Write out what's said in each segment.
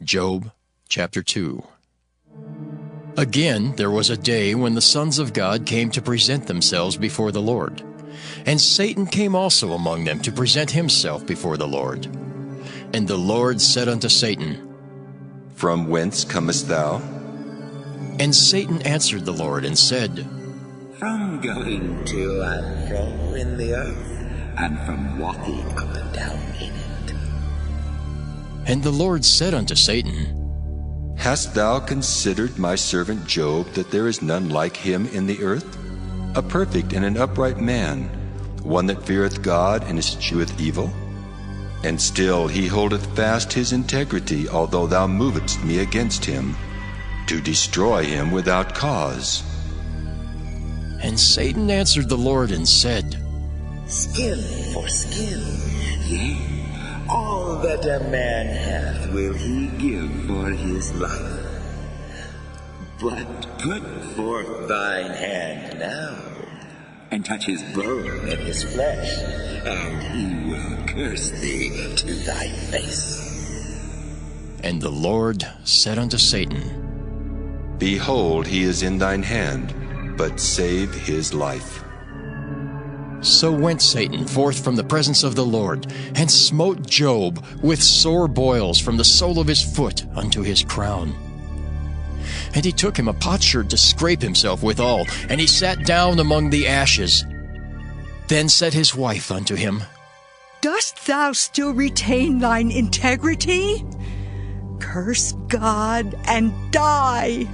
Job chapter 2. Again, there was a day when the sons of God came to present themselves before the Lord. And Satan came also among them to present himself before the Lord. And the Lord said unto Satan, From whence comest thou? And Satan answered the Lord and said, From going to and fro in the earth, and from walking up and down in it. And the Lord said unto Satan, Hast thou considered my servant Job, that there is none like him in the earth? A perfect and an upright man, one that feareth God and escheweth evil? And still he holdeth fast his integrity, although thou movest me against him, to destroy him without cause. And Satan answered the Lord and said, Skin for skin, yea, all that a man hath will he give for his life. But put forth thine hand now, and touch his bone and his flesh, and he will curse thee to thy face. And the Lord said unto Satan, Behold, he is in thine hand, but save his life. So went Satan forth from the presence of the Lord, and smote Job with sore boils from the sole of his foot unto his crown. And he took him a potsherd to scrape himself withal, and he sat down among the ashes. Then said his wife unto him, Dost thou still retain thine integrity? Curse God and die.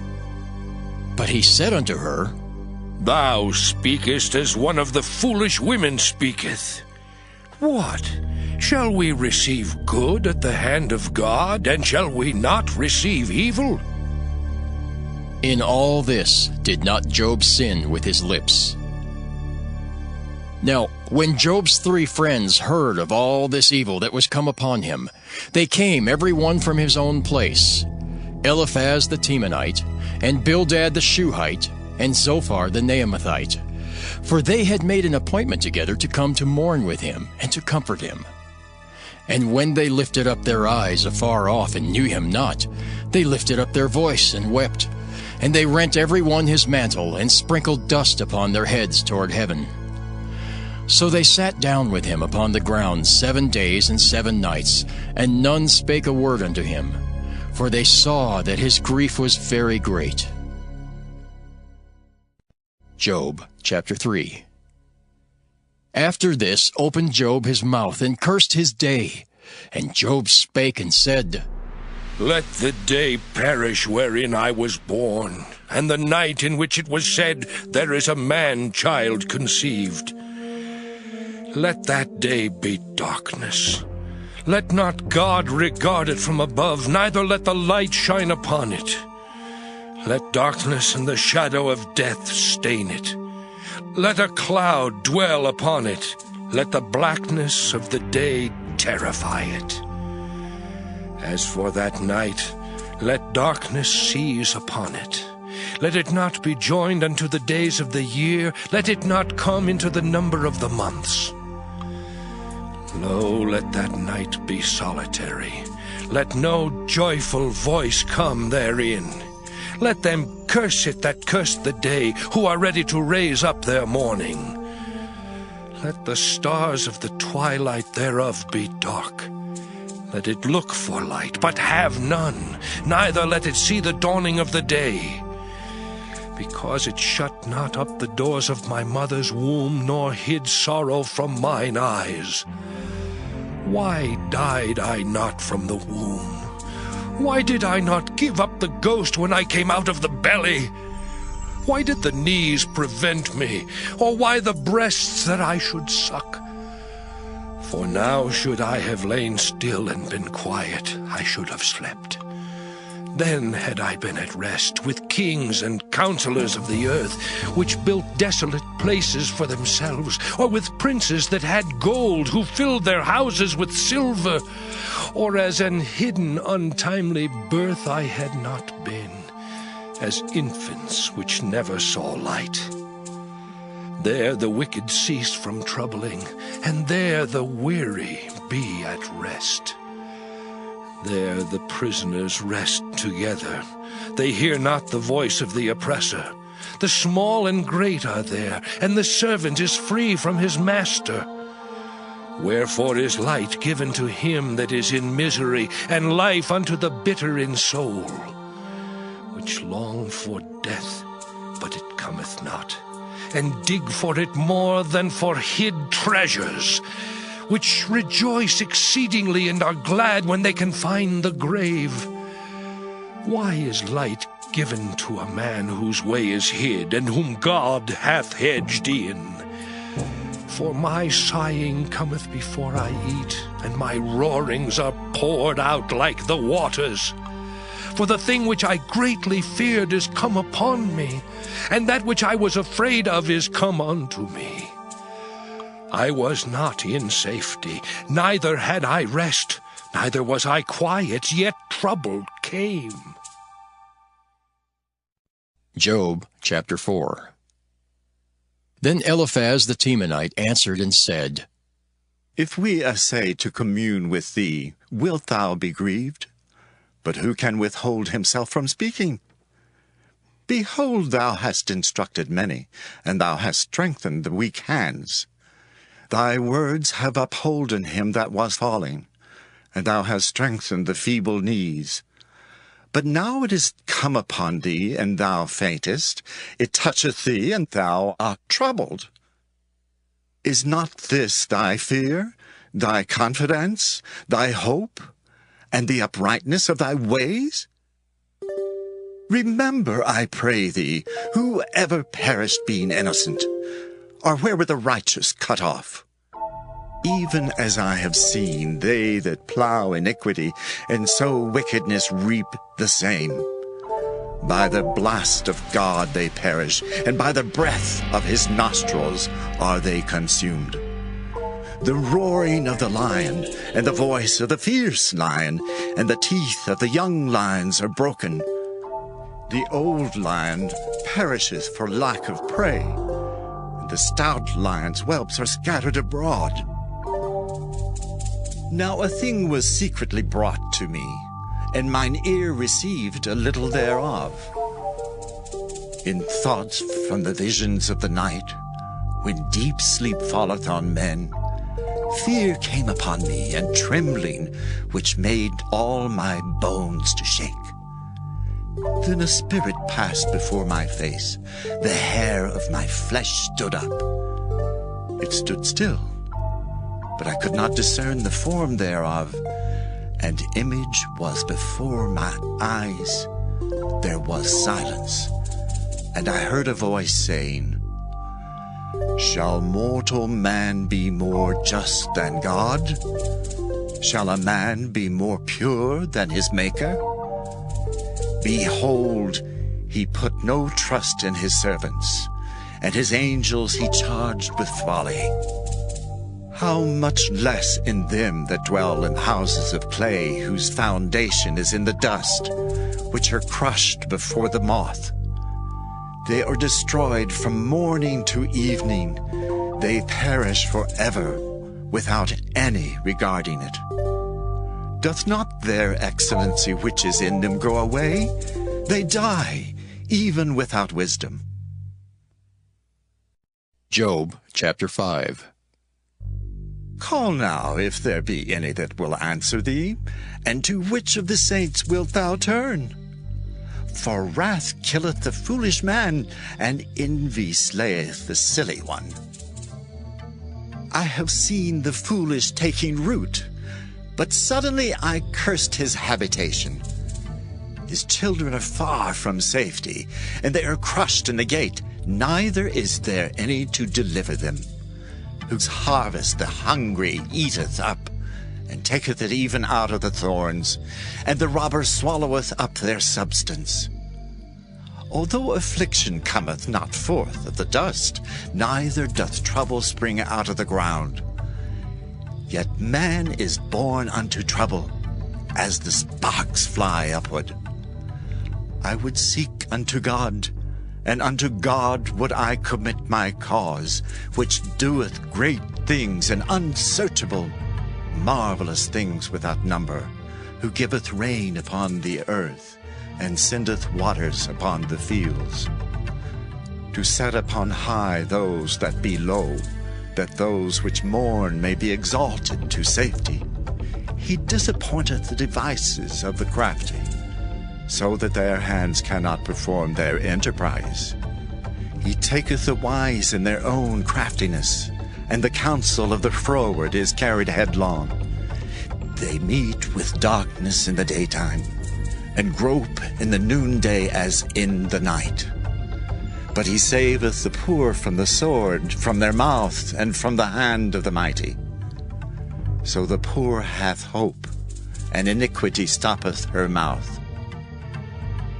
But he said unto her, Thou speakest as one of the foolish women speaketh. What? Shall we receive good at the hand of God, and shall we not receive evil? In all this did not Job sin with his lips. Now, when Job's 3 friends heard of all this evil that was come upon him, they came every one from his own place, Eliphaz the Temanite, and Bildad the Shuhite, and Zophar the Naamathite, for they had made an appointment together to come to mourn with him and to comfort him. And when they lifted up their eyes afar off and knew him not, they lifted up their voice and wept, and they rent every one his mantle and sprinkled dust upon their heads toward heaven. So they sat down with him upon the ground 7 days and 7 nights, and none spake a word unto him, for they saw that his grief was very great. Job chapter 3. After this opened Job his mouth and cursed his day. And Job spake and said, Let the day perish wherein I was born, and the night in which it was said, There is a man-child conceived. Let that day be darkness. Let not God regard it from above, neither let the light shine upon it. Let darkness and the shadow of death stain it. Let a cloud dwell upon it. Let the blackness of the day terrify it. As for that night, let darkness seize upon it. Let it not be joined unto the days of the year. Let it not come into the number of the months. Lo, let that night be solitary. Let no joyful voice come therein. Let them curse it that curse the day, who are ready to raise up their mourning. Let the stars of the twilight thereof be dark. Let it look for light, but have none, neither let it see the dawning of the day. Because it shut not up the doors of my mother's womb, nor hid sorrow from mine eyes. Why died I not from the womb? Why did I not give up the ghost when I came out of the belly? Why did the knees prevent me, or why the breasts that I should suck? For now should I have lain still and been quiet, I should have slept. Then had I been at rest with kings and counselors of the earth, which built desolate places for themselves, or with princes that had gold, who filled their houses with silver, or as an hidden untimely birth I had not been, as infants which never saw light. There the wicked cease from troubling, and there the weary be at rest. There the prisoners rest together. They hear not the voice of the oppressor. The small and great are there, and the servant is free from his master. Wherefore is light given to him that is in misery, and life unto the bitter in soul, which long for death, but it cometh not, and dig for it more than for hid treasures, which rejoice exceedingly and are glad when they can find the grave. Why is light given to a man whose way is hid, and whom God hath hedged in? For my sighing cometh before I eat, and my roarings are poured out like the waters. For the thing which I greatly feared is come upon me, and that which I was afraid of is come unto me. I was not in safety, neither had I rest, neither was I quiet, yet trouble came. Job chapter 4. Then Eliphaz the Temanite answered and said, If we essay to commune with thee, wilt thou be grieved? But who can withhold himself from speaking? Behold, thou hast instructed many, and thou hast strengthened the weak hands. Thy words have upholden him that was falling, and thou hast strengthened the feeble knees. But now it is come upon thee, and thou faintest. It toucheth thee, and thou art troubled. Is not this thy fear, thy confidence, thy hope, and the uprightness of thy ways? Remember, I pray thee, who ever perished being innocent, or where were the righteous cut off? Even as I have seen, they that plough iniquity, and sow wickedness reap the same. By the blast of God they perish, and by the breath of his nostrils are they consumed. The roaring of the lion, and the voice of the fierce lion, and the teeth of the young lions are broken. The old lion perisheth for lack of prey, and the stout lion's whelps are scattered abroad. Now a thing was secretly brought to me, and mine ear received a little thereof. In thoughts from the visions of the night, when deep sleep falleth on men, fear came upon me, and trembling, which made all my bones to shake. Then a spirit passed before my face, the hair of my flesh stood up. It stood still, but I could not discern the form thereof. An image was before my eyes. There was silence, and I heard a voice saying, Shall mortal man be more just than God? Shall a man be more pure than his Maker? Behold, he put no trust in his servants, and his angels he charged with folly. How much less in them that dwell in houses of clay, whose foundation is in the dust, which are crushed before the moth. They are destroyed from morning to evening. They perish forever, without any regarding it. Doth not their excellency which is in them go away? They die, even without wisdom. Job chapter 5. Call now, if there be any that will answer thee, and to which of the saints wilt thou turn? For wrath killeth the foolish man, and envy slayeth the silly one. I have seen the foolish taking root, but suddenly I cursed his habitation. His children are far from safety, and they are crushed in the gate, neither is there any to deliver them. Whose harvest the hungry eateth up, and taketh it even out of the thorns, and the robber swalloweth up their substance. Although affliction cometh not forth of the dust, neither doth trouble spring out of the ground. Yet man is born unto trouble, as the sparks fly upward. I would seek unto God, and unto God would I commit my cause, which doeth great things and unsearchable, marvelous things without number, who giveth rain upon the earth, and sendeth waters upon the fields. To set upon high those that be low, that those which mourn may be exalted to safety. He disappointeth the devices of the crafty, so that their hands cannot perform their enterprise. He taketh the wise in their own craftiness, and the counsel of the froward is carried headlong. They meet with darkness in the daytime, and grope in the noonday as in the night. But he saveth the poor from the sword, from their mouth, and from the hand of the mighty. So the poor hath hope, and iniquity stoppeth her mouth.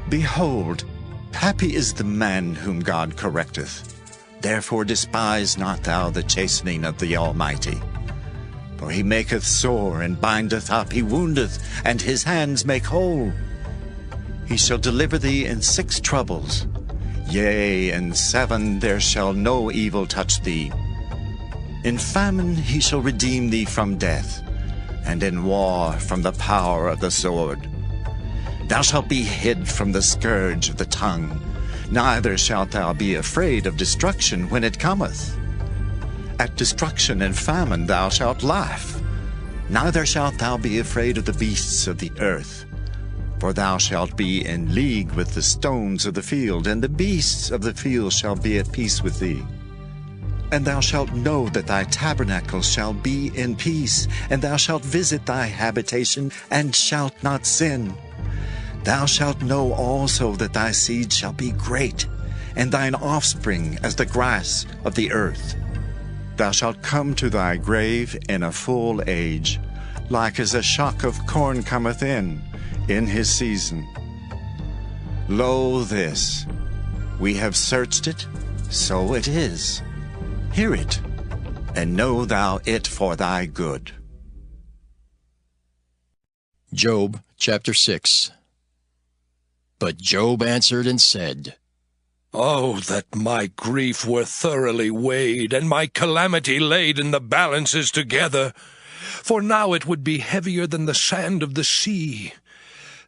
Behold, happy is the man whom God correcteth. Therefore despise not thou the chastening of the Almighty. For he maketh sore, and bindeth up, he woundeth, and his hands make whole. He shall deliver thee in 6 troubles. Yea, in 7 there shall no evil touch thee. In famine he shall redeem thee from death, and in war from the power of the sword. Thou shalt be hid from the scourge of the tongue, neither shalt thou be afraid of destruction when it cometh. At destruction and famine thou shalt laugh, neither shalt thou be afraid of the beasts of the earth. For thou shalt be in league with the stones of the field, and the beasts of the field shall be at peace with thee. And thou shalt know that thy tabernacle shall be in peace, and thou shalt visit thy habitation, and shalt not sin. Thou shalt know also that thy seed shall be great, and thine offspring as the grass of the earth. Thou shalt come to thy grave in a full age, like as a shock of corn cometh in his season. Lo this, we have searched it, so it is. Hear it, and know thou it for thy good. Job chapter 6. But Job answered and said, Oh, that my grief were thoroughly weighed, and my calamity laid in the balances together! For now it would be heavier than the sand of the sea.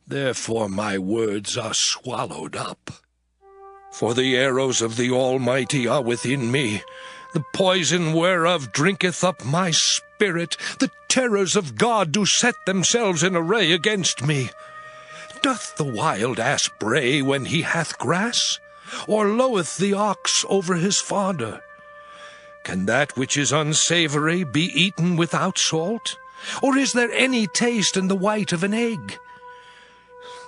Therefore my words are swallowed up. For the arrows of the Almighty are within me, the poison whereof drinketh up my spirit. The terrors of God do set themselves in array against me. Doth the wild ass bray when he hath grass? Or loweth the ox over his fodder? Can that which is unsavory be eaten without salt? Or is there any taste in the white of an egg?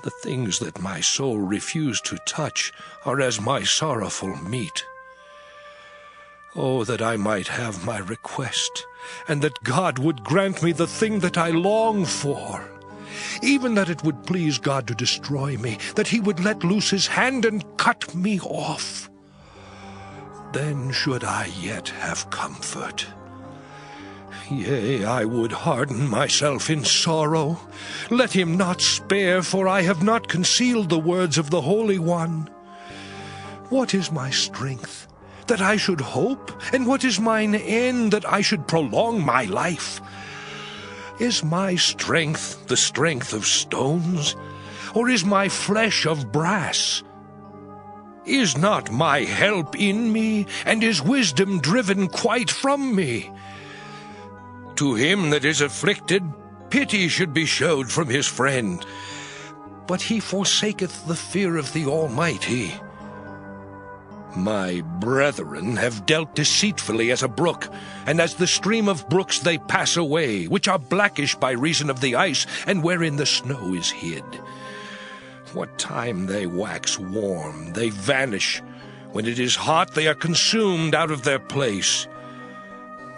The things that my soul refused to touch are as my sorrowful meat. Oh, that I might have my request, and that God would grant me the thing that I long for. Even that it would please God to destroy me, that he would let loose his hand and cut me off. Then should I yet have comfort. Yea, I would harden myself in sorrow. Let him not spare, for I have not concealed the words of the Holy One. What is my strength, that I should hope? And what is mine end, that I should prolong my life? Is my strength the strength of stones, or is my flesh of brass? Is not my help in me, and is wisdom driven quite from me? To him that is afflicted, pity should be showed from his friend, but he forsaketh the fear of the Almighty. My brethren have dealt deceitfully as a brook, and as the stream of brooks they pass away, which are blackish by reason of the ice, and wherein the snow is hid. What time they wax warm, they vanish. When it is hot, they are consumed out of their place.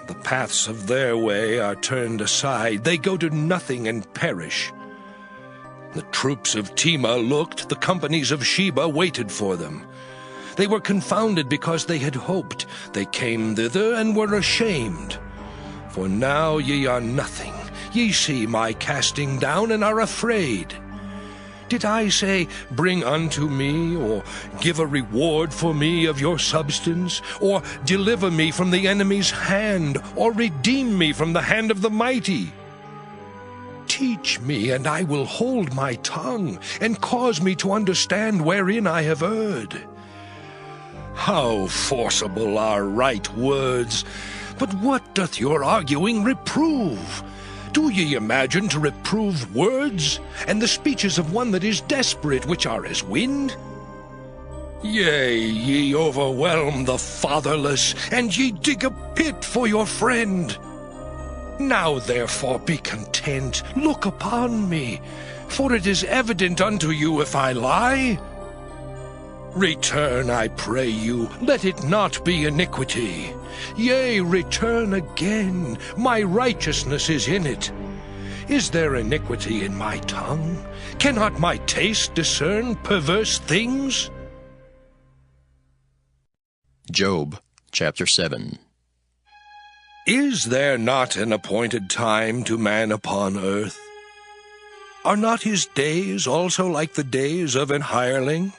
The paths of their way are turned aside. They go to nothing and perish. The troops of Tema looked, the companies of Sheba waited for them. They were confounded because they had hoped. They came thither and were ashamed. For now ye are nothing. Ye see my casting down and are afraid. Did I say, Bring unto me, or give a reward for me of your substance, or deliver me from the enemy's hand, or redeem me from the hand of the mighty? Teach me, and I will hold my tongue, and cause me to understand wherein I have erred. How forcible are right words! But what doth your arguing reprove? Do ye imagine to reprove words, and the speeches of one that is desperate, which are as wind? Yea, ye overwhelm the fatherless, and ye dig a pit for your friend. Now therefore be content, look upon me, for it is evident unto you if I lie. Return, I pray you, let it not be iniquity. Yea, return again, my righteousness is in it. Is there iniquity in my tongue? Cannot my taste discern perverse things? Job, chapter 7. Is there not an appointed time to man upon earth? Are not his days also like the days of an hireling?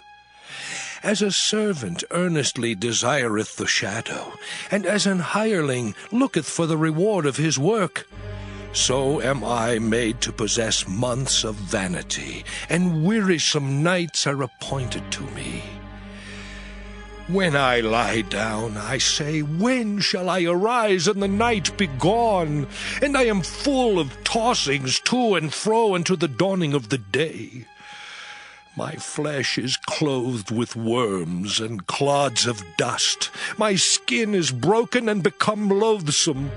As a servant earnestly desireth the shadow, and as an hireling looketh for the reward of his work, so am I made to possess months of vanity, and wearisome nights are appointed to me. When I lie down, I say, when shall I arise and the night be gone? And I am full of tossings to and fro unto the dawning of the day. My flesh is clothed with worms and clods of dust. My skin is broken and become loathsome.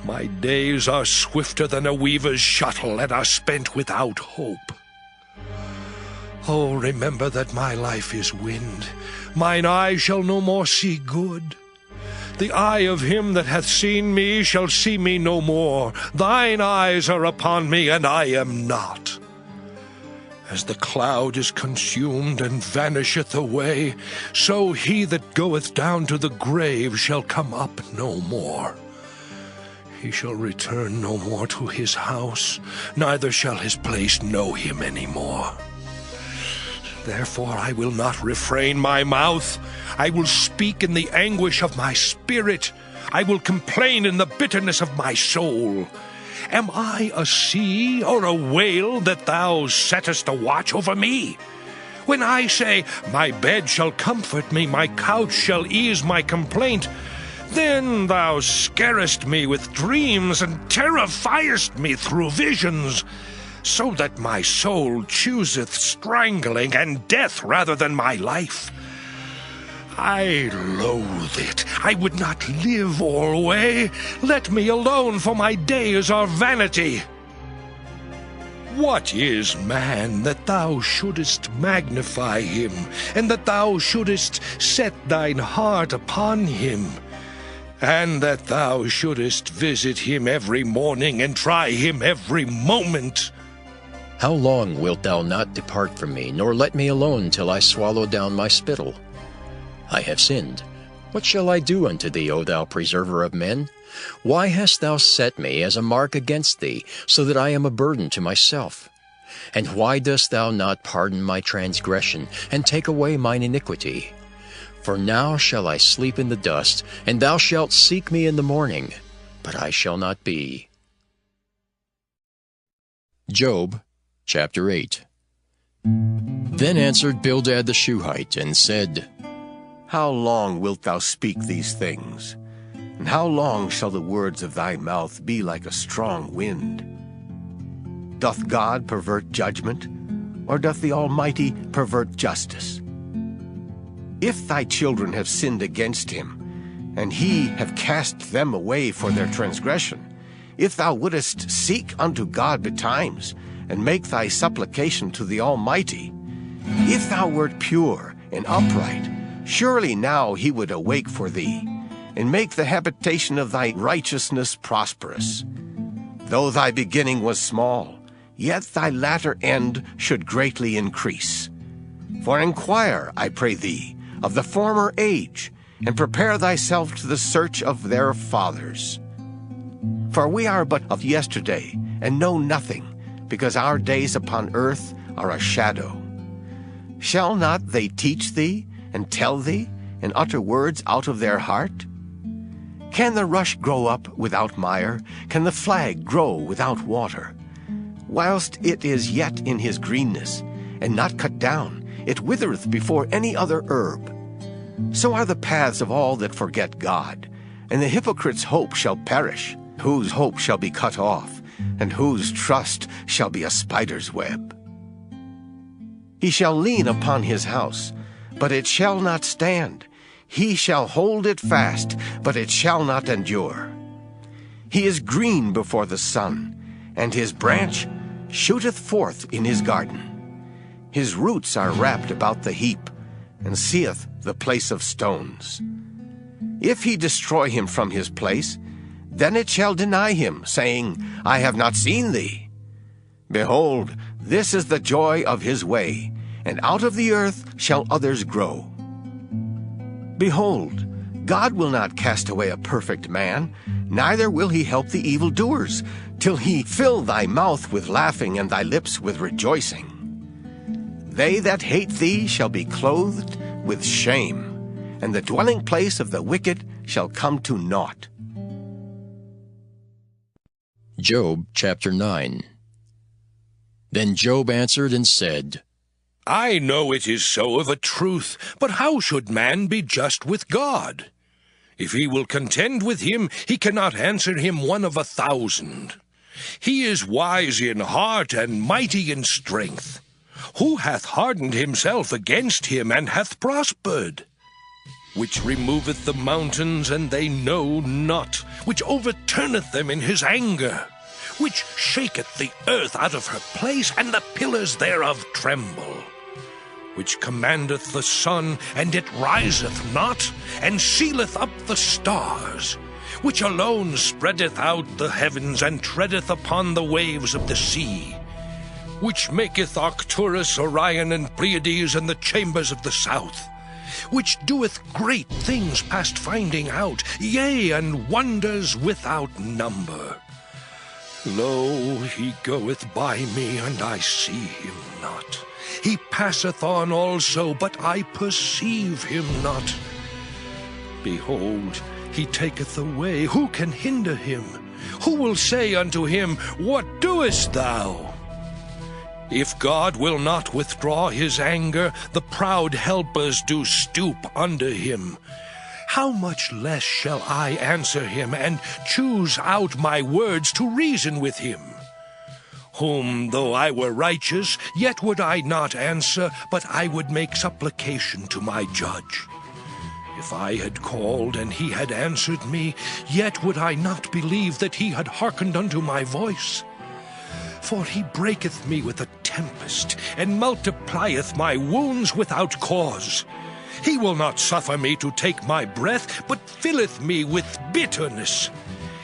My days are swifter than a weaver's shuttle, and are spent without hope. Oh, remember that my life is wind. Mine eye shall no more see good. The eye of him that hath seen me shall see me no more. Thine eyes are upon me, and I am not. As the cloud is consumed and vanisheth away, so he that goeth down to the grave shall come up no more. He shall return no more to his house, neither shall his place know him any more. Therefore I will not refrain my mouth. I will speak in the anguish of my spirit. I will complain in the bitterness of my soul. Am I a sea or a whale that thou settest a watch over me? When I say, my bed shall comfort me, my couch shall ease my complaint, then thou scarest me with dreams, and terrifiest me through visions, so that my soul chooseth strangling and death rather than my life. I loathe it. I would not live alway. Let me alone, for my days are vanity. What is man that thou shouldest magnify him, and that thou shouldest set thine heart upon him, and that thou shouldest visit him every morning and try him every moment? How long wilt thou not depart from me, nor let me alone till I swallow down my spittle? I have sinned. What shall I do unto thee, O thou preserver of men? Why hast thou set me as a mark against thee, so that I am a burden to myself? And why dost thou not pardon my transgression, and take away mine iniquity? For now shall I sleep in the dust, and thou shalt seek me in the morning, but I shall not be. Job, chapter 8. Then answered Bildad the Shuhite, and said, How long wilt thou speak these things? And how long shall the words of thy mouth be like a strong wind? Doth God pervert judgment, or doth the Almighty pervert justice? If thy children have sinned against him, and he have cast them away for their transgression, if thou wouldest seek unto God betimes, and make thy supplication to the Almighty, if thou wert pure and upright, surely now he would awake for thee, and make the habitation of thy righteousness prosperous. Though thy beginning was small, yet thy latter end should greatly increase. For inquire, I pray thee, of the former age, and prepare thyself to the search of their fathers. For we are but of yesterday, and know nothing, because our days upon earth are a shadow. Shall not they teach thee, and tell thee, and utter words out of their heart? Can the rush grow up without mire? Can the flag grow without water? Whilst it is yet in his greenness, and not cut down, it withereth before any other herb. So are the paths of all that forget God, and the hypocrite's hope shall perish, whose hope shall be cut off, and whose trust shall be a spider's web. He shall lean upon his house, but it shall not stand. He shall hold it fast, but it shall not endure. He is green before the sun, and his branch shooteth forth in his garden. His roots are wrapped about the heap, and seeth the place of stones. If he destroy him from his place, then it shall deny him, saying, I have not seen thee. Behold, this is the joy of his way, and out of the earth shall others grow. Behold, God will not cast away a perfect man, neither will he help the evildoers, till he fill thy mouth with laughing and thy lips with rejoicing. They that hate thee shall be clothed with shame, and the dwelling place of the wicked shall come to naught. Job chapter 9. Then Job answered and said, I know it is so of a truth, but how should man be just with God? If he will contend with him, he cannot answer him 1 of 1,000. He is wise in heart and mighty in strength. Who hath hardened himself against him, and hath prospered? Which removeth the mountains, and they know not, which overturneth them in his anger, which shaketh the earth out of her place, and the pillars thereof tremble, which commandeth the sun, and it riseth not, and sealeth up the stars, which alone spreadeth out the heavens, and treadeth upon the waves of the sea, which maketh Arcturus, Orion, and Pleiades, and the chambers of the south, which doeth great things past finding out, yea, and wonders without number. Lo, he goeth by me, and I see him not. He passeth on also, but I perceive him not. Behold, he taketh away. Who can hinder him? Who will say unto him, What doest thou? If God will not withdraw his anger, the proud helpers do stoop under him. How much less shall I answer him, and choose out my words to reason with him? Whom, though I were righteous, yet would I not answer, but I would make supplication to my judge. If I had called, and he had answered me, yet would I not believe that he had hearkened unto my voice. For he breaketh me with a tempest, and multiplieth my wounds without cause. He will not suffer me to take my breath, but filleth me with bitterness.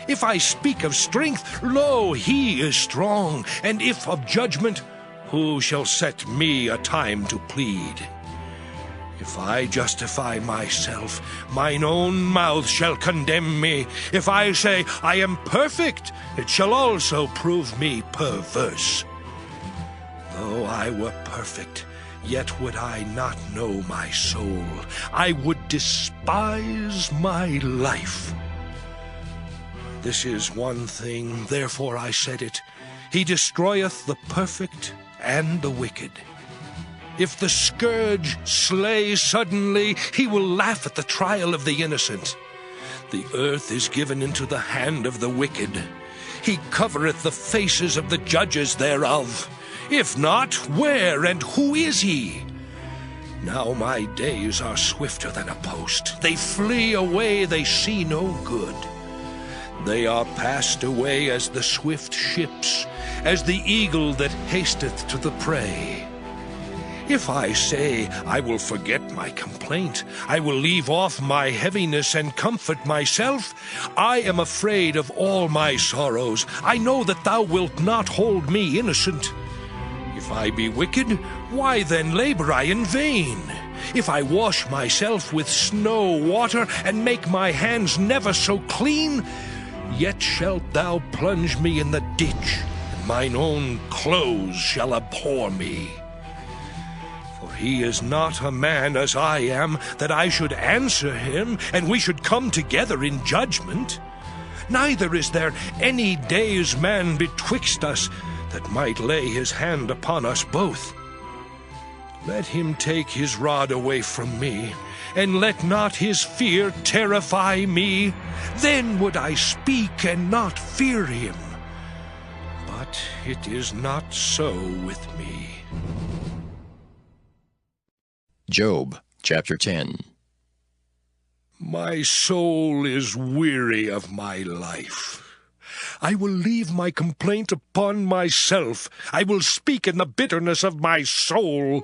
If I speak of strength, lo, he is strong, and if of judgment, who shall set me a time to plead? If I justify myself, mine own mouth shall condemn me. If I say, I am perfect, it shall also prove me perverse. Though I were perfect, yet would I not know my soul. I would despise my life. This is one thing, therefore I said it. He destroyeth the perfect and the wicked. If the scourge slay suddenly, he will laugh at the trial of the innocent. The earth is given into the hand of the wicked. He covereth the faces of the judges thereof. If not, where and who is he? Now my days are swifter than a post. They flee away, they see no good. They are passed away as the swift ships, as the eagle that hasteth to the prey. If I say, I will forget my complaint, I will leave off my heaviness and comfort myself, I am afraid of all my sorrows. I know that thou wilt not hold me innocent. If I be wicked, why then labor I in vain? If I wash myself with snow water, and make my hands never so clean, yet shalt thou plunge me in the ditch, and mine own clothes shall abhor me. For he is not a man as I am, that I should answer him, and we should come together in judgment. Neither is there any day's man betwixt us, that might lay his hand upon us both. Let him take his rod away from me, and let not his fear terrify me. Then would I speak and not fear him. But it is not so with me. Job chapter 10. My soul is weary of my life. I will leave my complaint upon myself. I will speak in the bitterness of my soul.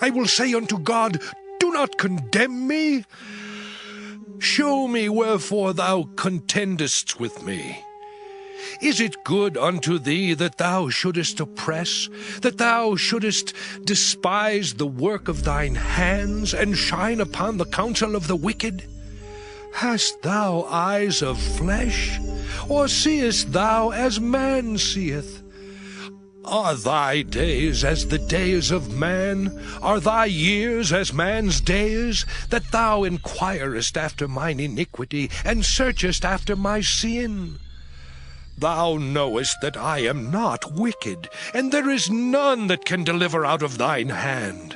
I will say unto God, do not condemn me. Show me wherefore thou contendest with me. Is it good unto thee that thou shouldest oppress, that thou shouldest despise the work of thine hands, and shine upon the counsel of the wicked? Hast thou eyes of flesh, or seest thou as man seeth? Are thy days as the days of man? Are thy years as man's days? That thou inquirest after mine iniquity, and searchest after my sin? Thou knowest that I am not wicked, and there is none that can deliver out of thine hand.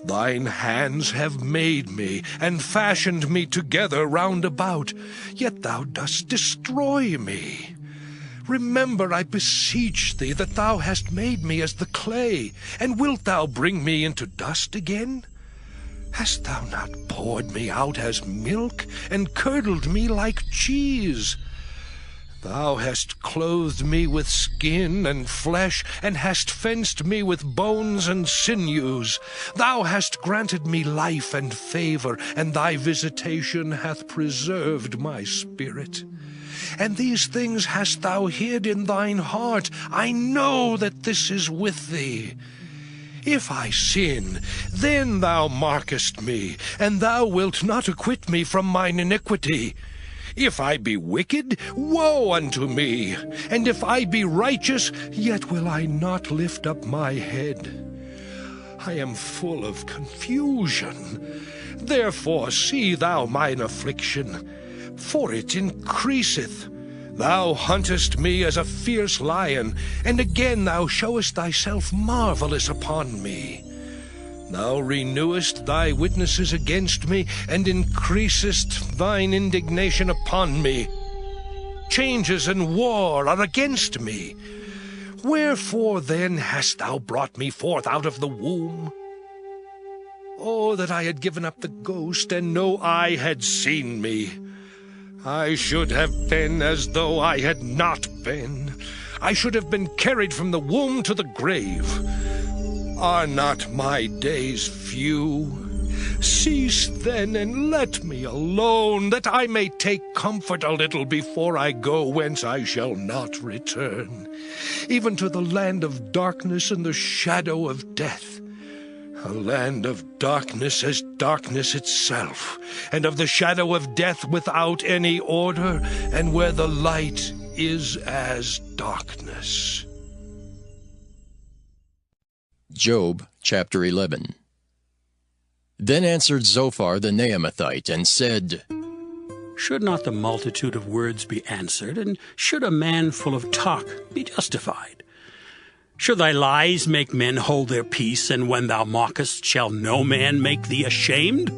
Thine hands have made me, and fashioned me together round about, yet thou dost destroy me. Remember, I beseech thee, that thou hast made me as the clay, and wilt thou bring me into dust again? Hast thou not poured me out as milk, and curdled me like cheese? Thou hast clothed me with skin and flesh, and hast fenced me with bones and sinews. Thou hast granted me life and favor, and thy visitation hath preserved my spirit. And these things hast thou hid in thine heart. I know that this is with thee. If I sin, then thou markest me, and thou wilt not acquit me from mine iniquity. If I be wicked, woe unto me! And if I be righteous, yet will I not lift up my head. I am full of confusion. Therefore see thou mine affliction, for it increaseth. Thou huntest me as a fierce lion, and again thou showest thyself marvelous upon me. Thou renewest thy witnesses against me, and increasest thine indignation upon me. Changes and war are against me. Wherefore then hast thou brought me forth out of the womb? Oh, that I had given up the ghost, and no eye had seen me. I should have been as though I had not been. I should have been carried from the womb to the grave. Are not my days few? Cease then, and let me alone, that I may take comfort a little before I go whence I shall not return, even to the land of darkness and the shadow of death. A land of darkness as darkness itself, and of the shadow of death without any order, and where the light is as darkness. Job chapter 11. Then answered Zophar the Naamathite, and said, Should not the multitude of words be answered, and should a man full of talk be justified? Should thy lies make men hold their peace, and when thou mockest, shall no man make thee ashamed?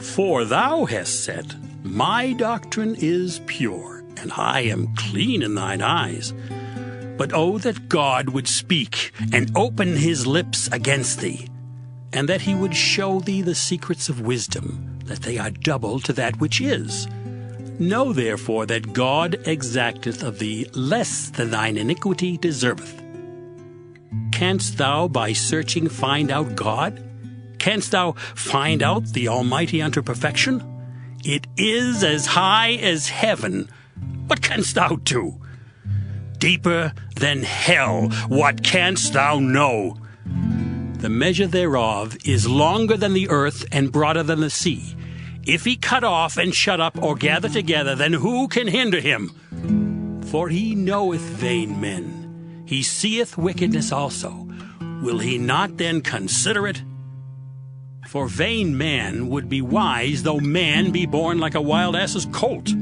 For thou hast said, My doctrine is pure, and I am clean in thine eyes. But oh, that God would speak, and open his lips against thee, and that he would show thee the secrets of wisdom, that they are double to that which is. Know therefore that God exacteth of thee less than thine iniquity deserveth. Canst thou by searching find out God? Canst thou find out the Almighty unto perfection? It is as high as heaven. What canst thou do? Deeper than hell, what canst thou know? The measure thereof is longer than the earth, and broader than the sea. If he cut off and shut up, or gather together, then who can hinder him? For he knoweth vain men. He seeth wickedness also. Will he not then consider it? For vain man would be wise, though man be born like a wild ass's colt.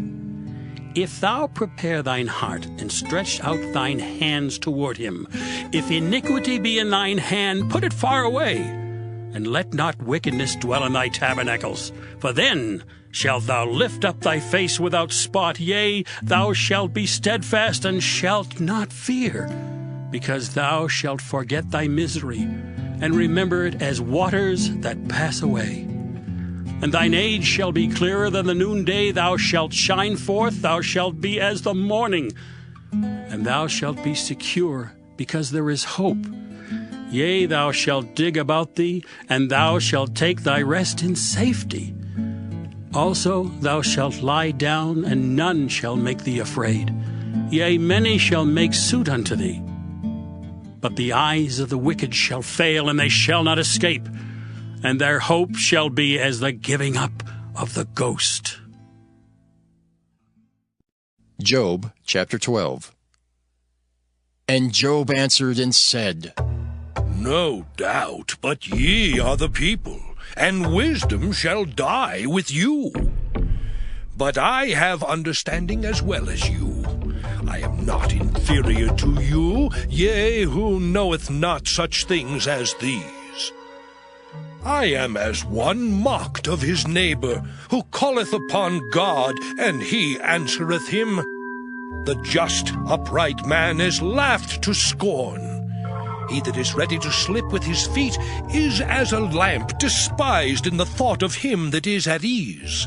If thou prepare thine heart, and stretch out thine hands toward him, if iniquity be in thine hand, put it far away, and let not wickedness dwell in thy tabernacles. For then shalt thou lift up thy face without spot, yea, thou shalt be steadfast, and shalt not fear, because thou shalt forget thy misery, and remember it as waters that pass away. And thine age shall be clearer than the noonday. Thou shalt shine forth, thou shalt be as the morning, and thou shalt be secure, because there is hope. Yea, thou shalt dig about thee, and thou shalt take thy rest in safety. Also thou shalt lie down, and none shall make thee afraid. Yea, many shall make suit unto thee. But the eyes of the wicked shall fail, and they shall not escape, and their hope shall be as the giving up of the ghost. Job chapter 12. And Job answered and said, No doubt, but ye are the people, and wisdom shall die with you. But I have understanding as well as you. I am not inferior to you, yea, who knoweth not such things as these. I am as one mocked of his neighbor, who calleth upon God, and he answereth him. The just, upright man is laughed to scorn. He that is ready to slip with his feet is as a lamp despised in the thought of him that is at ease.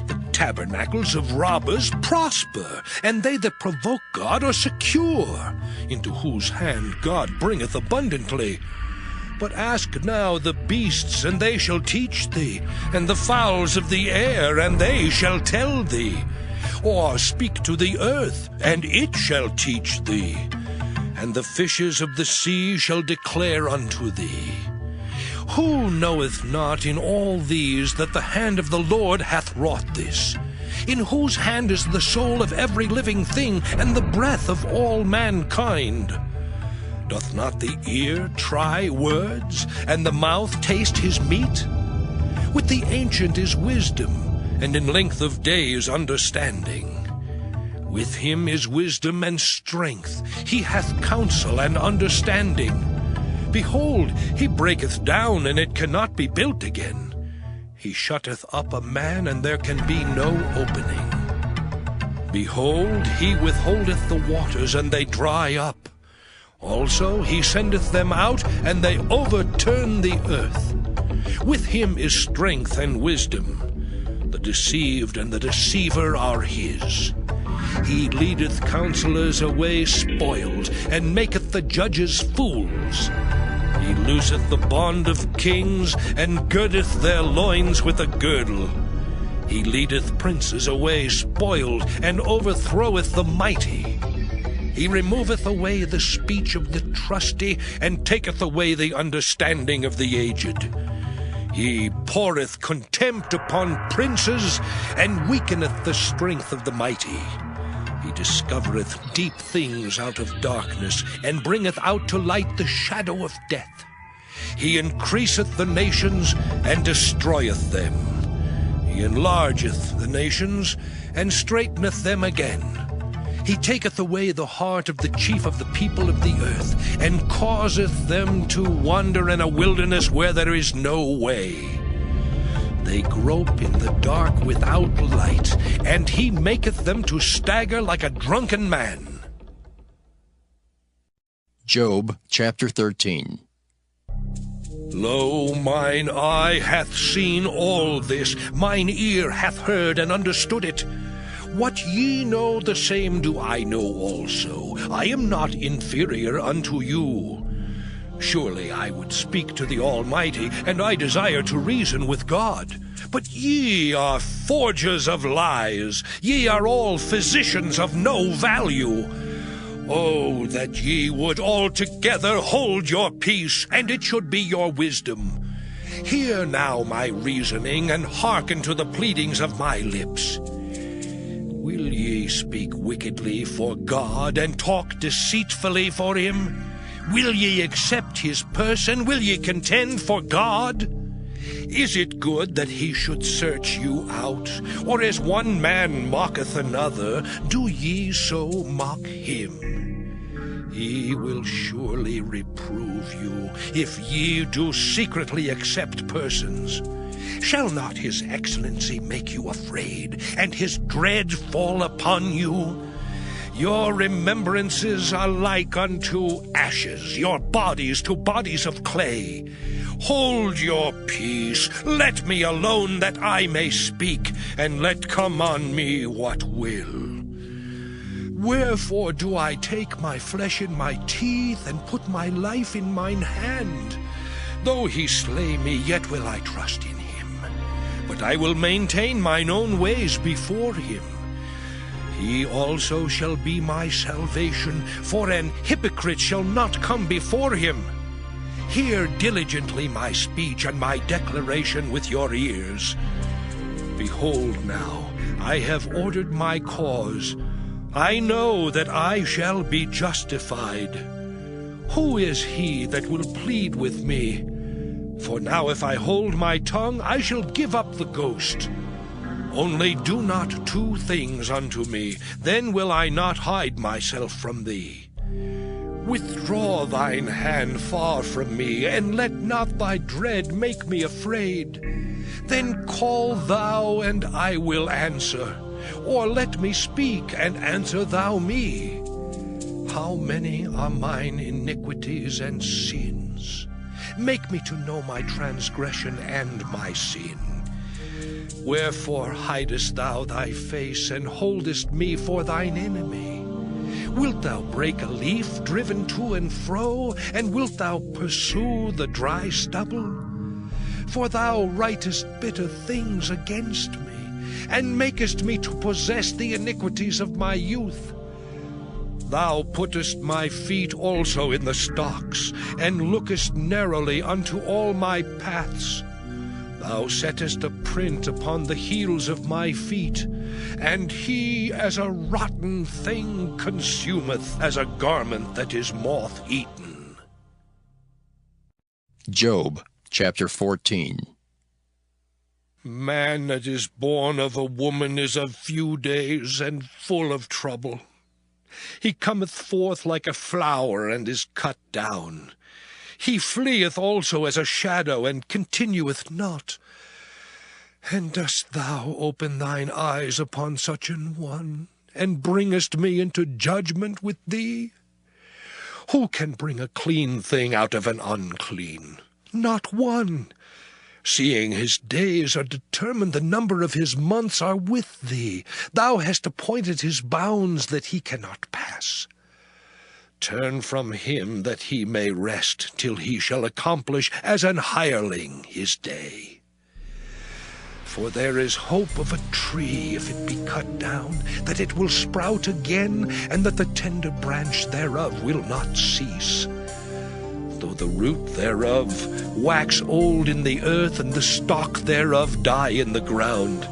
The tabernacles of robbers prosper, and they that provoke God are secure, into whose hand God bringeth abundantly. But ask now the beasts, and they shall teach thee, and the fowls of the air, and they shall tell thee. Or speak to the earth, and it shall teach thee. And the fishes of the sea shall declare unto thee. Who knoweth not in all these that the hand of the Lord hath wrought this? In whose hand is the soul of every living thing, and the breath of all mankind? Doth not the ear try words, and the mouth taste his meat? With the ancient is wisdom, and in length of days understanding. With him is wisdom and strength, he hath counsel and understanding. Behold, he breaketh down, and it cannot be built again. He shutteth up a man, and there can be no opening. Behold, he withholdeth the waters, and they dry up. Also he sendeth them out, and they overturn the earth. With him is strength and wisdom. The deceived and the deceiver are his. He leadeth counselors away spoiled, and maketh the judges fools. He looseth the bond of kings, and girdeth their loins with a girdle. He leadeth princes away spoiled, and overthroweth the mighty. He removeth away the speech of the trusty, and taketh away the understanding of the aged. He poureth contempt upon princes, and weakeneth the strength of the mighty. He discovereth deep things out of darkness, and bringeth out to light the shadow of death. He increaseth the nations, and destroyeth them. He enlargeth the nations, and straiteneth them again. He taketh away the heart of the chief of the people of the earth, and causeth them to wander in a wilderness where there is no way. They grope in the dark without light, and he maketh them to stagger like a drunken man. Job chapter 13. Lo, mine eye hath seen all this, mine ear hath heard and understood it. What ye know, the same do I know also. I am not inferior unto you. Surely I would speak to the Almighty, and I desire to reason with God. But ye are forgers of lies. Ye are all physicians of no value. Oh, that ye would altogether hold your peace, and it should be your wisdom. Hear now my reasoning, and hearken to the pleadings of my lips. Will ye speak wickedly for God, and talk deceitfully for him? Will ye accept his person? Will ye contend for God? Is it good that he should search you out? Or as one man mocketh another, do ye so mock him? He will surely reprove you, if ye do secretly accept persons. Shall not his excellency make you afraid, and his dread fall upon you? Your remembrances are like unto ashes, your bodies to bodies of clay. Hold your peace, let me alone that I may speak, and let come on me what will. Wherefore do I take my flesh in my teeth, and put my life in mine hand? Though he slay me, yet will I trust in him. But I will maintain mine own ways before him. He also shall be my salvation, for an hypocrite shall not come before him. Hear diligently my speech and my declaration with your ears. Behold now, I have ordered my cause. I know that I shall be justified. Who is he that will plead with me? For now if I hold my tongue, I shall give up the ghost. Only do not two things unto me, then will I not hide myself from thee. Withdraw thine hand far from me, and let not thy dread make me afraid. Then call thou, and I will answer, or let me speak, and answer thou me. How many are mine iniquities and sins? Make me to know my transgression and my sin. Wherefore hidest thou thy face, and holdest me for thine enemy? Wilt thou break a leaf driven to and fro, and wilt thou pursue the dry stubble? For thou writest bitter things against me, and makest me to possess the iniquities of my youth. Thou puttest my feet also in the stocks, and lookest narrowly unto all my paths. Thou settest a print upon the heels of my feet, and he as a rotten thing consumeth, as a garment that is moth-eaten. Job, chapter 14. Man that is born of a woman is of few days, and full of trouble. He cometh forth like a flower, and is cut down. He fleeth also as a shadow, and continueth not. And dost thou open thine eyes upon such an one, and bringest me into judgment with thee? Who can bring a clean thing out of an unclean? Not one. Seeing his days are determined, the number of his months are with thee. Thou hast appointed his bounds that he cannot pass. Turn from him that he may rest, till he shall accomplish as an hireling his day. For there is hope of a tree, if it be cut down, that it will sprout again, and that the tender branch thereof will not cease. Though the root thereof wax old in the earth, and the stalk thereof die in the ground,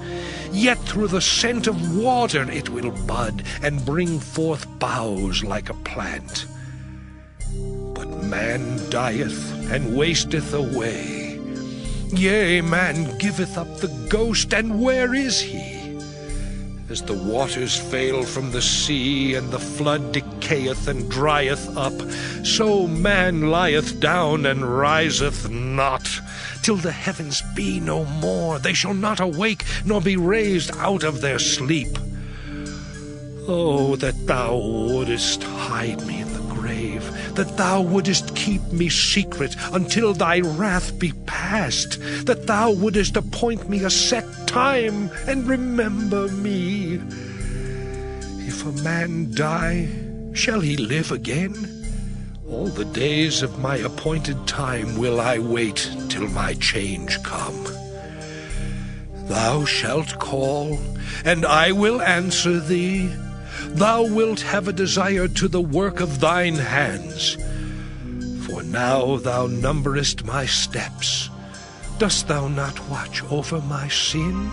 yet through the scent of water it will bud, and bring forth boughs like a plant. But man dieth, and wasteth away. Yea, man giveth up the ghost, and where is he? As the waters fail from the sea, and the flood decayeth and drieth up, so man lieth down and riseth not, till the heavens be no more. They shall not awake, nor be raised out of their sleep. Oh, that thou wouldest hide me in the grave, that thou wouldest keep me secret until thy wrath be past, that thou wouldest appoint me a set time, and remember me. If a man die, shall he live again? All the days of my appointed time will I wait till my change come. Thou shalt call, and I will answer thee. Thou wilt have a desire to the work of thine hands. For now thou numberest my steps. Dost thou not watch over my sin?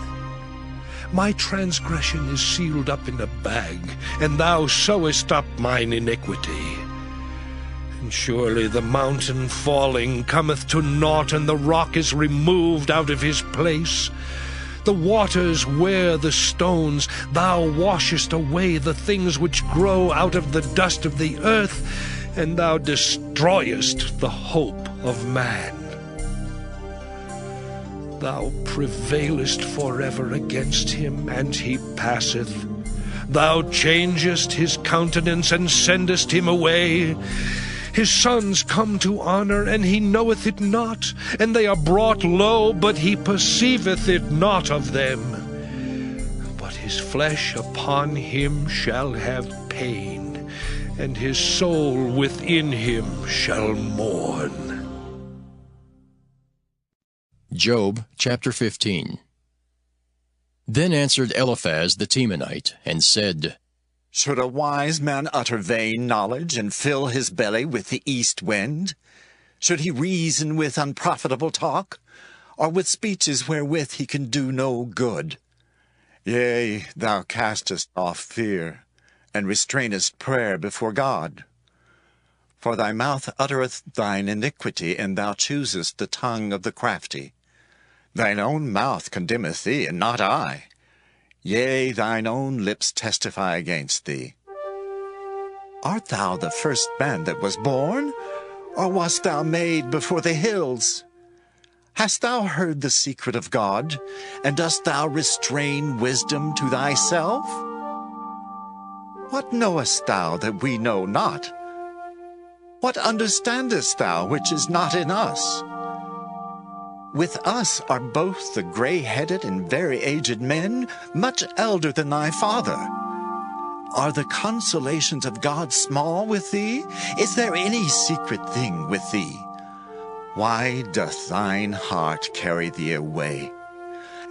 My transgression is sealed up in a bag, and thou sewest up mine iniquity. Surely the mountain falling cometh to naught, and the rock is removed out of his place. The waters wear the stones. Thou washest away the things which grow out of the dust of the earth, and thou destroyest the hope of man. Thou prevailest forever against him, and he passeth. Thou changest his countenance, and sendest him away. His sons come to honor, and he knoweth it not, and they are brought low, but he perceiveth it not of them. But his flesh upon him shall have pain, and his soul within him shall mourn. Job chapter 15. Then answered Eliphaz the Temanite, and said, Should a wise man utter vain knowledge, and fill his belly with the east wind? Should he reason with unprofitable talk, or with speeches wherewith he can do no good? Yea, thou castest off fear, and restrainest prayer before God. For thy mouth uttereth thine iniquity, and thou choosest the tongue of the crafty. Thine own mouth condemneth thee, and not I. Yea, thine own lips testify against thee. Art thou the first man that was born, or wast thou made before the hills? Hast thou heard the secret of God, and dost thou restrain wisdom to thyself? What knowest thou that we know not? What understandest thou which is not in us? With us are both the gray-headed and very aged men, much elder than thy father. Are the consolations of God small with thee? Is there any secret thing with thee? Why doth thine heart carry thee away?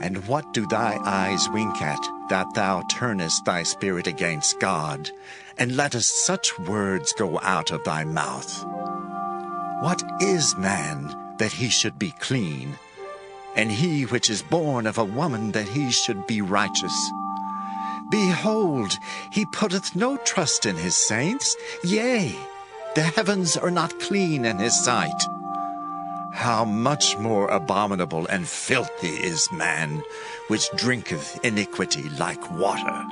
And what do thy eyes wink at, that thou turnest thy spirit against God, and lettest such words go out of thy mouth? What is man, that he should be clean, and he which is born of a woman, that he should be righteous? Behold, he putteth no trust in his saints, yea, the heavens are not clean in his sight. How much more abominable and filthy is man, which drinketh iniquity like water.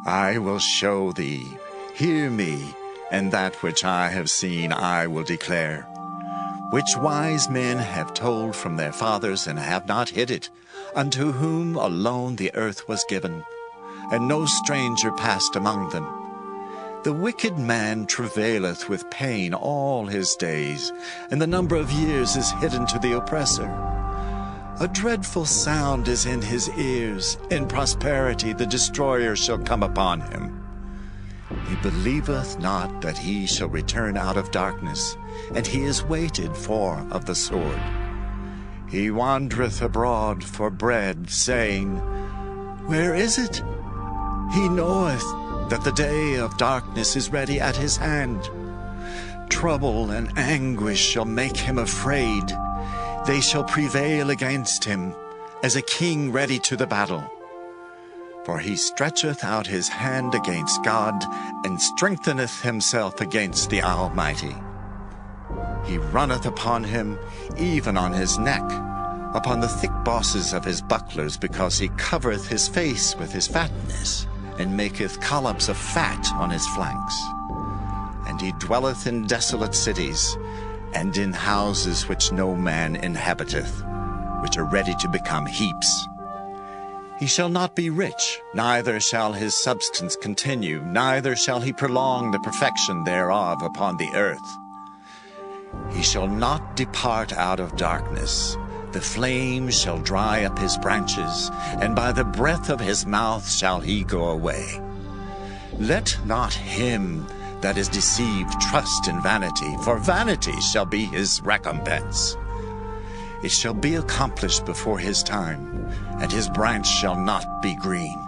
I will show thee, hear me, and that which I have seen I will declare, which wise men have told from their fathers, and have not hid it, unto whom alone the earth was given, and no stranger passed among them. The wicked man travaileth with pain all his days, and the number of years is hidden to the oppressor. A dreadful sound is in his ears. In prosperity the destroyer shall come upon him. He believeth not that he shall return out of darkness, and he is waited for of the sword. He wandereth abroad for bread, saying, Where is it? He knoweth that the day of darkness is ready at his hand. Trouble and anguish shall make him afraid. They shall prevail against him, as a king ready to the battle. For he stretcheth out his hand against God, and strengtheneth himself against the Almighty. He runneth upon him, even on his neck, upon the thick bosses of his bucklers, because he covereth his face with his fatness, and maketh columns of fat on his flanks. And he dwelleth in desolate cities, and in houses which no man inhabiteth, which are ready to become heaps. He shall not be rich, neither shall his substance continue, neither shall he prolong the perfection thereof upon the earth. He shall not depart out of darkness. The flames shall dry up his branches, and by the breath of his mouth shall he go away. Let not him that is deceived trust in vanity, for vanity shall be his recompense. It shall be accomplished before his time, and his branch shall not be green.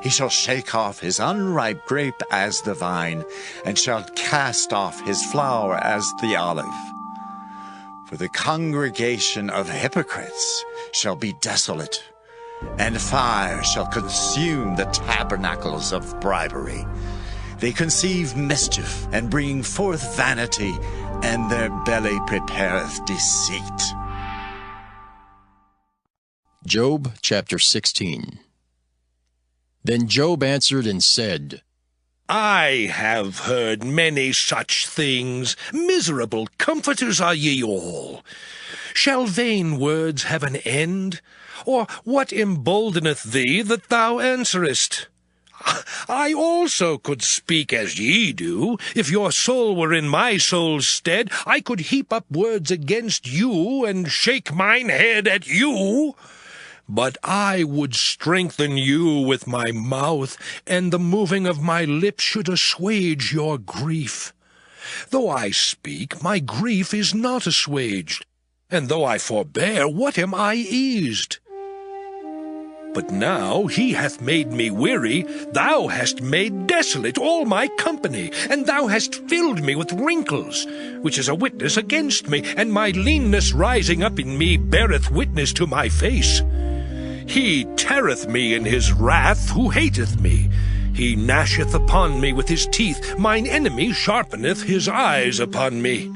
He shall shake off his unripe grape as the vine, and shall cast off his flower as the olive. For the congregation of hypocrites shall be desolate, and fire shall consume the tabernacles of bribery. They conceive mischief, and bring forth vanity, and their belly prepareth deceit. Job chapter 16. Then Job answered and said, I have heard many such things. Miserable comforters are ye all. Shall vain words have an end? Or what emboldeneth thee that thou answerest? I also could speak as ye do. If your soul were in my soul's stead, I could heap up words against you, and shake mine head at you. But I would strengthen you with my mouth, and the moving of my lips should assuage your grief. Though I speak, my grief is not assuaged, and though I forbear, what am I eased? But now he hath made me weary, thou hast made desolate all my company, and thou hast filled me with wrinkles, which is a witness against me, and my leanness rising up in me beareth witness to my face. He teareth me in his wrath who hateth me. He gnasheth upon me with his teeth. Mine enemy sharpeneth his eyes upon me.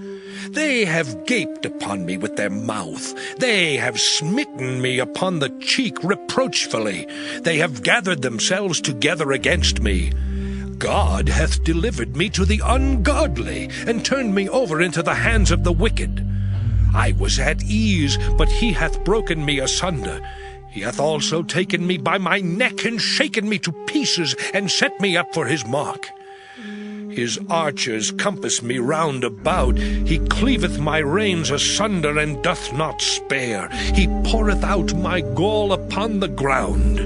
They have gaped upon me with their mouth. They have smitten me upon the cheek reproachfully. They have gathered themselves together against me. God hath delivered me to the ungodly, and turned me over into the hands of the wicked. I was at ease, but he hath broken me asunder. He hath also taken me by my neck, and shaken me to pieces, and set me up for his mark. His archers compass me round about. He cleaveth my reins asunder, and doth not spare. He poureth out my gall upon the ground.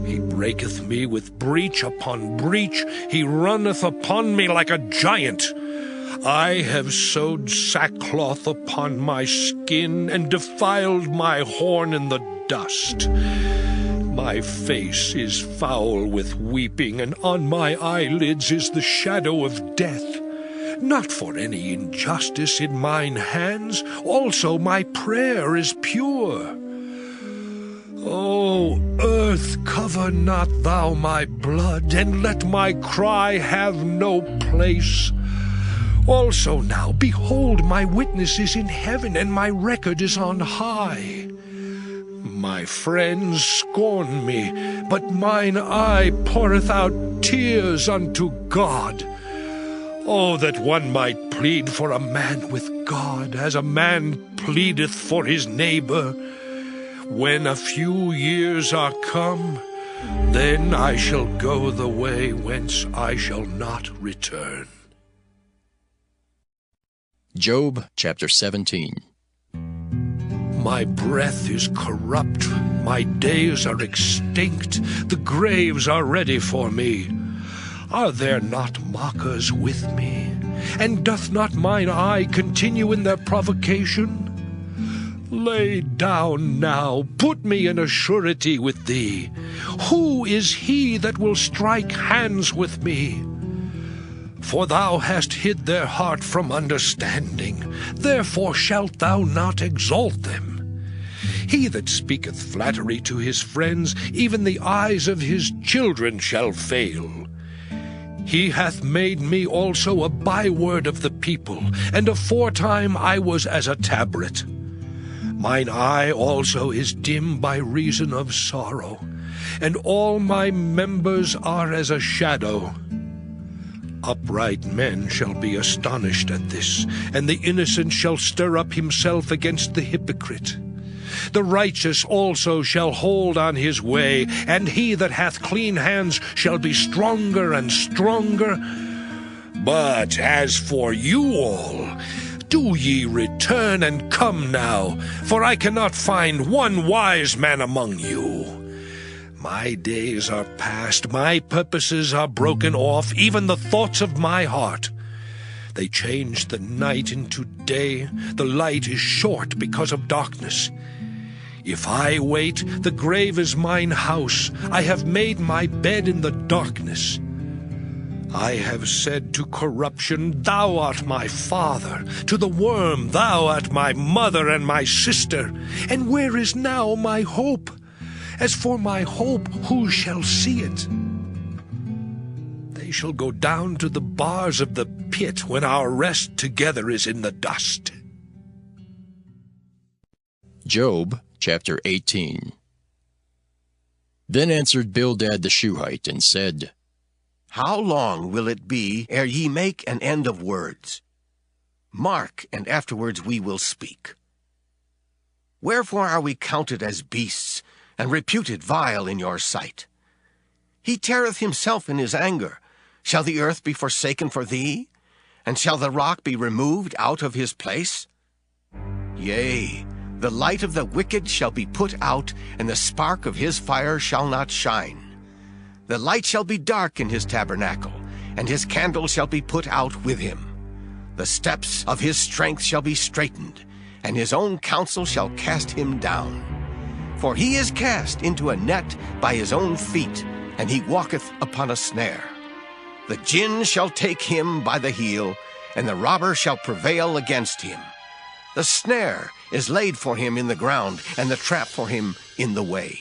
He breaketh me with breach upon breach. He runneth upon me like a giant. I have sewed sackcloth upon my skin, and defiled my horn in the dust. My face is foul with weeping, and on my eyelids is the shadow of death. Not for any injustice in mine hands, also my prayer is pure. O earth, cover not thou my blood, and let my cry have no place. Also now, behold, my witness is in heaven, and my record is on high. My friends scorn me, but mine eye poureth out tears unto God. Oh, that one might plead for a man with God, as a man pleadeth for his neighbor. When a few years are come, then I shall go the way whence I shall not return. Job chapter 17. My breath is corrupt, my days are extinct, the graves are ready for me. Are there not mockers with me? And doth not mine eye continue in their provocation? Lay down now, put me in a surety with thee. Who is he that will strike hands with me? For thou hast hid their heart from understanding, therefore shalt thou not exalt them. He that speaketh flattery to his friends, even the eyes of his children shall fail. He hath made me also a byword of the people, and aforetime I was as a tabret. Mine eye also is dim by reason of sorrow, and all my members are as a shadow. Upright men shall be astonished at this, and the innocent shall stir up himself against the hypocrite. The righteous also shall hold on his way, and he that hath clean hands shall be stronger and stronger. But as for you all, do ye return and come now, for I cannot find one wise man among you. My days are past, my purposes are broken off, even the thoughts of my heart. They change the night into day, the light is short because of darkness. If I wait, the grave is mine house, I have made my bed in the darkness. I have said to corruption, thou art my father, to the worm, thou art my mother and my sister. And where is now my hope? As for my hope, who shall see it? They I shall go down to the bars of the pit when our rest together is in the dust. Job chapter 18. Then answered Bildad the Shuhite, and said, How long will it be ere ye make an end of words? Mark, and afterwards we will speak. Wherefore are we counted as beasts, and reputed vile in your sight? He teareth himself in his anger. Shall the earth be forsaken for thee? And shall the rock be removed out of his place? Yea, the light of the wicked shall be put out, and the spark of his fire shall not shine. The light shall be dark in his tabernacle, and his candle shall be put out with him. The steps of his strength shall be straitened, and his own counsel shall cast him down. For he is cast into a net by his own feet, and he walketh upon a snare. The gin shall take him by the heel, and the robber shall prevail against him. The snare is laid for him in the ground, and the trap for him in the way.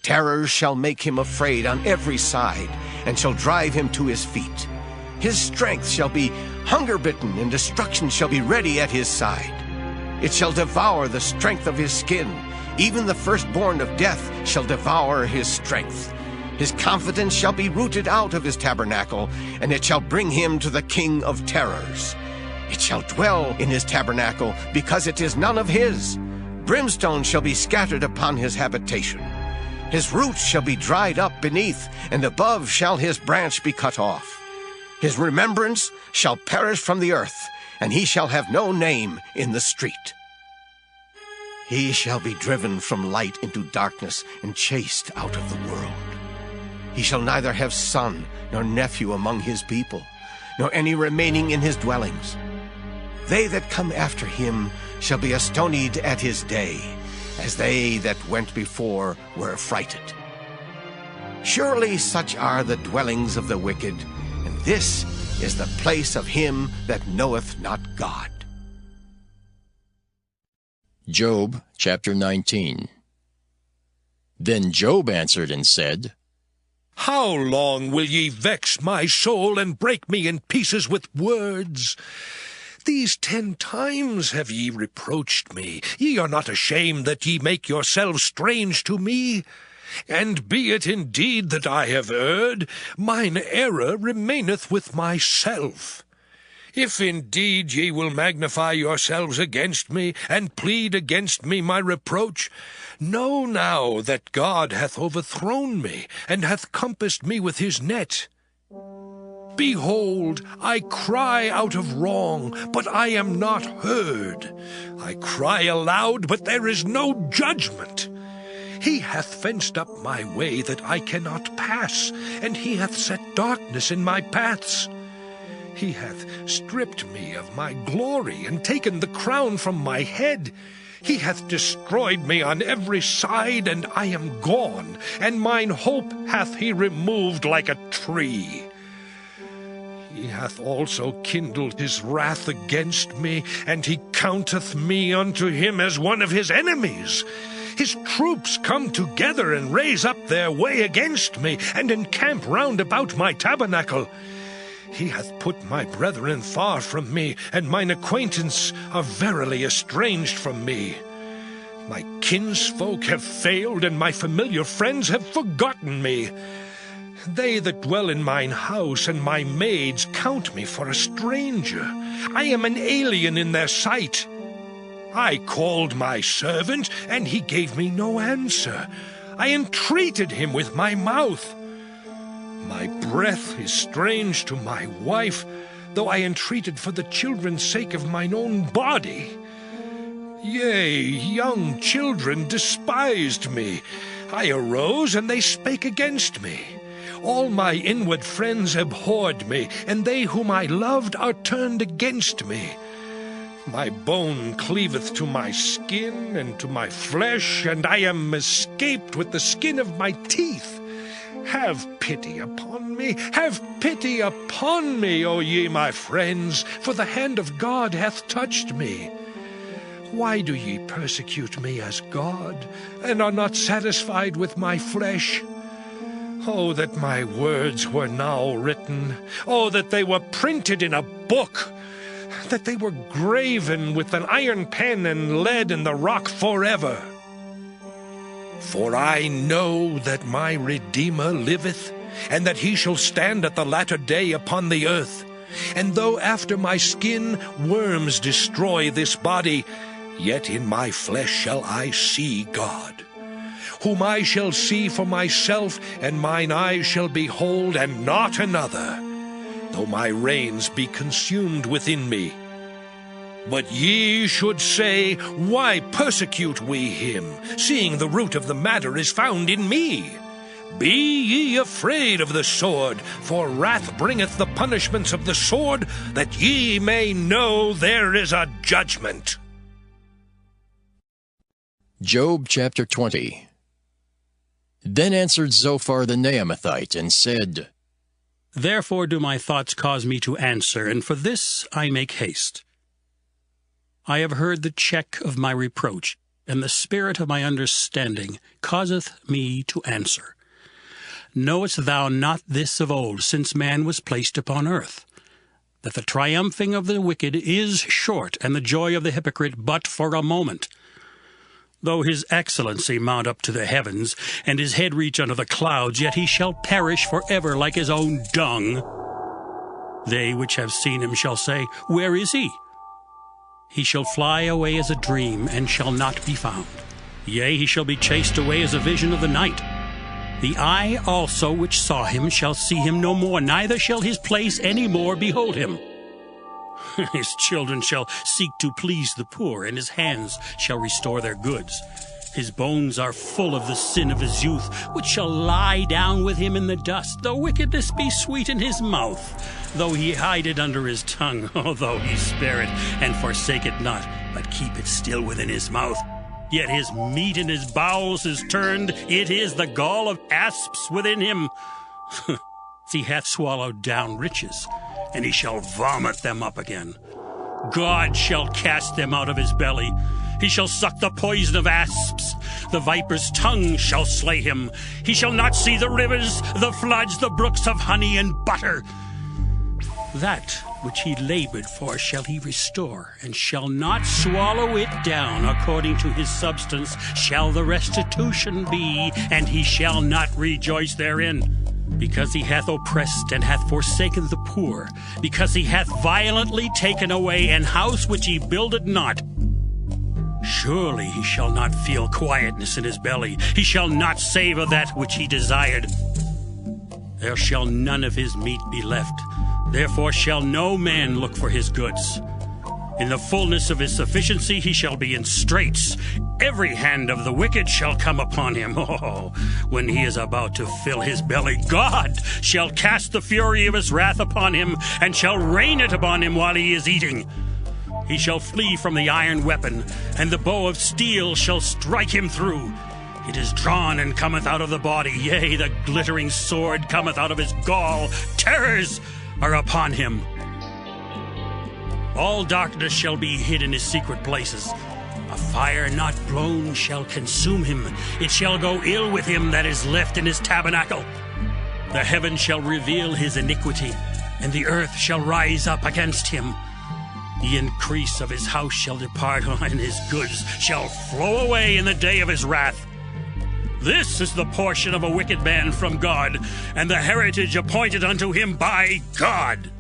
Terrors shall make him afraid on every side, and shall drive him to his feet. His strength shall be hunger-bitten, and destruction shall be ready at his side. It shall devour the strength of his skin. Even the firstborn of death shall devour his strength. His confidence shall be rooted out of his tabernacle, and it shall bring him to the king of terrors. It shall dwell in his tabernacle, because it is none of his. Brimstone shall be scattered upon his habitation. His roots shall be dried up beneath, and above shall his branch be cut off. His remembrance shall perish from the earth, and he shall have no name in the street. He shall be driven from light into darkness, and chased out of the world. He shall neither have son nor nephew among his people, nor any remaining in his dwellings. They that come after him shall be astonied at his day, as they that went before were affrighted. Surely such are the dwellings of the wicked, and this is the place of him that knoweth not God. Job chapter 19. Then Job answered and said, How long will ye vex my soul, and break me in pieces with words? These 10 times have ye reproached me. Ye are not ashamed that ye make yourselves strange to me. And be it indeed that I have erred, mine error remaineth with myself. If indeed ye will magnify yourselves against me, and plead against me my reproach, know now that God hath overthrown me, and hath compassed me with his net. Behold, I cry out of wrong, but I am not heard. I cry aloud, but there is no judgment. He hath fenced up my way that I cannot pass, and he hath set darkness in my paths. He hath stripped me of my glory, and taken the crown from my head. He hath destroyed me on every side, and I am gone, and mine hope hath he removed like a tree. He hath also kindled his wrath against me, and he counteth me unto him as one of his enemies. His troops come together and raise up their way against me, and encamp round about my tabernacle. He hath put my brethren far from me, and mine acquaintance are verily estranged from me. My kinsfolk have failed, and my familiar friends have forgotten me. They that dwell in mine house and my maids count me for a stranger. I am an alien in their sight. I called my servant, and he gave me no answer. I entreated him with my mouth. My breath is strange to my wife, though I entreated for the children's sake of mine own body. Yea, young children despised me. I arose, and they spake against me. All my inward friends abhorred me, and they whom I loved are turned against me. My bone cleaveth to my skin and to my flesh, and I am escaped with the skin of my teeth. Have pity upon me, have pity upon me, O ye my friends, for the hand of God hath touched me. Why do ye persecute me as God, and are not satisfied with my flesh? Oh, that my words were now written. Oh, that they were printed in a book. That they were graven with an iron pen and lead in the rock forever. For I know that my Redeemer liveth, and that he shall stand at the latter day upon the earth. And though after my skin worms destroy this body, yet in my flesh shall I see God, whom I shall see for myself, and mine eyes shall behold, and not another, though my reins be consumed within me. But ye should say, Why persecute we him, seeing the root of the matter is found in me? Be ye afraid of the sword, for wrath bringeth the punishments of the sword, that ye may know there is a judgment. Job chapter 20. Then answered Zophar the Naamathite, and said, Therefore do my thoughts cause me to answer, and for this I make haste. I have heard the check of my reproach, and the spirit of my understanding causeth me to answer. Knowest thou not this of old, since man was placed upon earth, that the triumphing of the wicked is short, and the joy of the hypocrite but for a moment? Though his excellency mount up to the heavens, and his head reach unto the clouds, yet he shall perish forever like his own dung. They which have seen him shall say, Where is he? He shall fly away as a dream, and shall not be found. Yea, he shall be chased away as a vision of the night. The eye also which saw him shall see him no more, neither shall his place any more behold him. His children shall seek to please the poor, and his hands shall restore their goods. His bones are full of the sin of his youth, which shall lie down with him in the dust. Though wickedness be sweet in his mouth, though he hide it under his tongue, though he spare it and forsake it not, but keep it still within his mouth. Yet his meat in his bowels is turned, it is the gall of asps within him. He hath swallowed down riches, and he shall vomit them up again. God shall cast them out of his belly. He shall suck the poison of asps. The viper's tongue shall slay him. He shall not see the rivers, the floods, the brooks of honey and butter. That which he labored for shall he restore, and shall not swallow it down. According to his substance shall the restitution be, and he shall not rejoice therein. Because he hath oppressed and hath forsaken the poor, because he hath violently taken away an house which he builded not. Surely he shall not feel quietness in his belly. He shall not savor that which he desired. There shall none of his meat be left. Therefore shall no man look for his goods. In the fullness of his sufficiency he shall be in straits. Every hand of the wicked shall come upon him. Oh, when he is about to fill his belly, God shall cast the fury of his wrath upon him, and shall rain it upon him while he is eating. He shall flee from the iron weapon, and the bow of steel shall strike him through. It is drawn and cometh out of the body, yea, the glittering sword cometh out of his gall. Terrors are upon him. All darkness shall be hid in his secret places. A fire not blown shall consume him. It shall go ill with him that is left in his tabernacle. The heaven shall reveal his iniquity, and the earth shall rise up against him. The increase of his house shall depart, and his goods shall flow away in the day of his wrath. This is the portion of a wicked man from God, and the heritage appointed unto him by God.